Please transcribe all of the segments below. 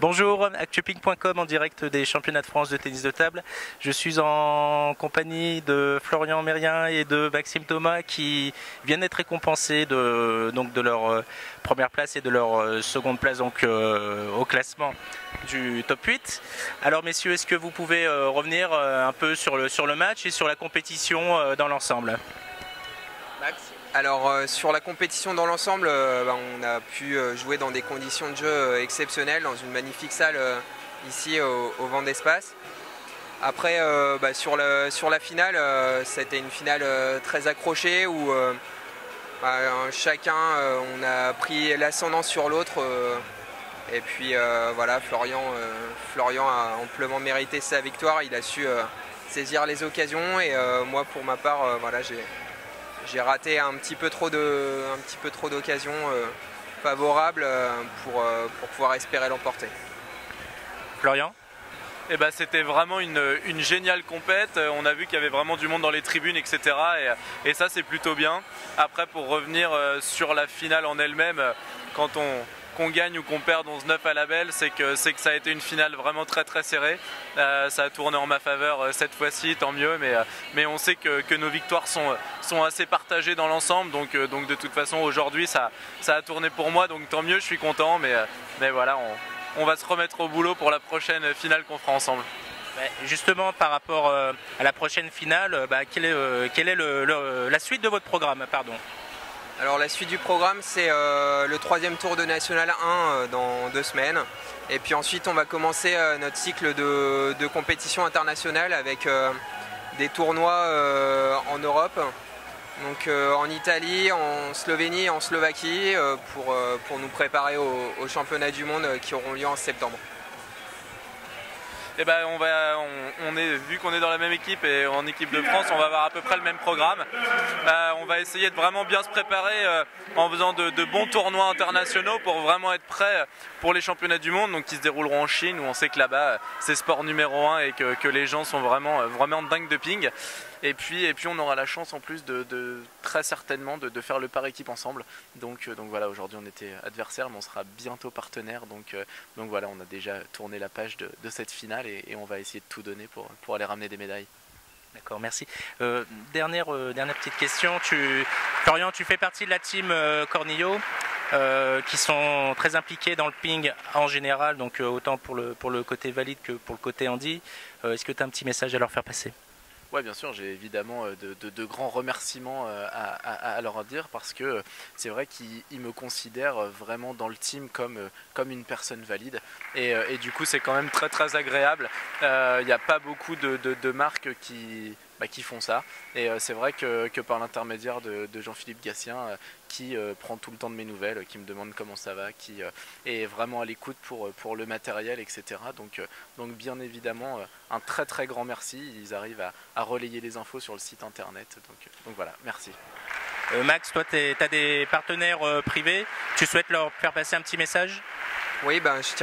Bonjour, actuping.com en direct des championnats de France de tennis de table. Je suis en compagnie de Florian Mérien et de Maxime Thomas qui viennent d'être récompensés de leur première place et de leur seconde place au classement du top 8. Alors messieurs, est-ce que vous pouvez revenir un peu sur le match et sur la compétition dans l'ensemble? Max. Alors sur la compétition dans l'ensemble, on a pu jouer dans des conditions de jeu exceptionnelles, dans une magnifique salle ici au Vent d'Espace. Après sur la finale, c'était une finale très accrochée où chacun on a pris l'ascendant sur l'autre et puis voilà, Florian a amplement mérité sa victoire, il a su saisir les occasions et moi pour ma part voilà, j'ai raté un petit peu trop d'occasions favorables pour pouvoir espérer l'emporter. Florian? Eh ben, c'était vraiment une géniale compète. On a vu qu'il y avait vraiment du monde dans les tribunes, etc. Et ça, c'est plutôt bien. Après, pour revenir sur la finale en elle-même, qu'on gagne ou qu'on perde 11-9 à la belle, c'est que ça a été une finale vraiment très très serrée. Ça a tourné en ma faveur cette fois-ci, tant mieux, mais on sait que nos victoires sont assez partagées dans l'ensemble, donc de toute façon aujourd'hui ça a tourné pour moi, donc tant mieux, je suis content, mais voilà, on va se remettre au boulot pour la prochaine finale qu'on fera ensemble. Justement, par rapport à la prochaine finale, quelle est la suite de votre programme, pardon? Alors la suite du programme, c'est le 3e tour de National 1 dans 2 semaines. Et puis ensuite on va commencer notre cycle de compétition internationale avec des tournois en Europe. Donc en Italie, en Slovénie, en Slovaquie pour nous préparer aux championnats du monde qui auront lieu en septembre. Et ben vu qu'on est dans la même équipe et en équipe de France, on va avoir à peu près le même programme. On va essayer de vraiment bien se préparer en faisant de bons tournois internationaux pour vraiment être prêt pour les championnats du monde, donc qui se dérouleront en Chine, où on sait que là-bas c'est sport numéro 1 et que les gens sont vraiment dingues de ping. Et puis on aura la chance en plus très certainement de faire le par équipe ensemble. Donc voilà, aujourd'hui on était adversaires, mais on sera bientôt partenaires. Donc voilà, on a déjà tourné la page de cette finale et on va essayer de tout donner pour aller ramener des médailles. D'accord, merci. Dernière petite question. Florian, tu fais partie de la team Cornillo, qui sont très impliqués dans le ping en général, donc autant pour le côté valide que pour le côté handi. Est-ce que tu as un petit message à leur faire passer? Ouais, bien sûr, j'ai évidemment de grands remerciements à leur dire parce que c'est vrai qu'ils me considèrent vraiment dans le team comme une personne valide et du coup c'est quand même très très agréable. Il n'y a pas beaucoup de marques qui font ça et c'est vrai que par l'intermédiaire de Jean-Philippe Gatien qui prend tout le temps de mes nouvelles, qui me demande comment ça va, qui est vraiment à l'écoute pour le matériel, etc. Donc bien évidemment un très très grand merci, ils arrivent à relayer les infos sur le site internet, donc voilà, merci. Max, toi tu as des partenaires privés, tu souhaites leur faire passer un petit message? Oui, je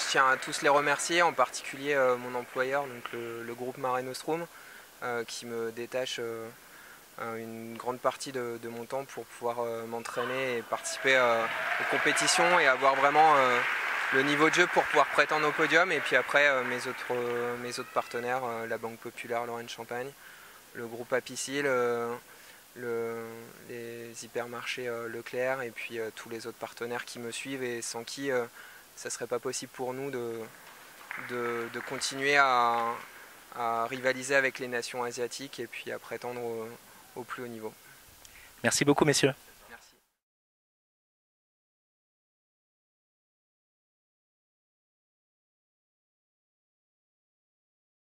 tiens à tous les remercier, en particulier mon employeur, donc le groupe Mare Nostrum, qui me détache une grande partie de mon temps pour pouvoir m'entraîner et participer aux compétitions et avoir vraiment le niveau de jeu pour pouvoir prétendre au podium. Et puis après mes autres partenaires, la Banque Populaire Lorraine Champagne, le groupe Apicil, les hypermarchés Leclerc et puis tous les autres partenaires qui me suivent et sans qui ça ne serait pas possible pour nous de continuer à rivaliser avec les nations asiatiques et puis à prétendre au plus haut niveau. Merci beaucoup messieurs.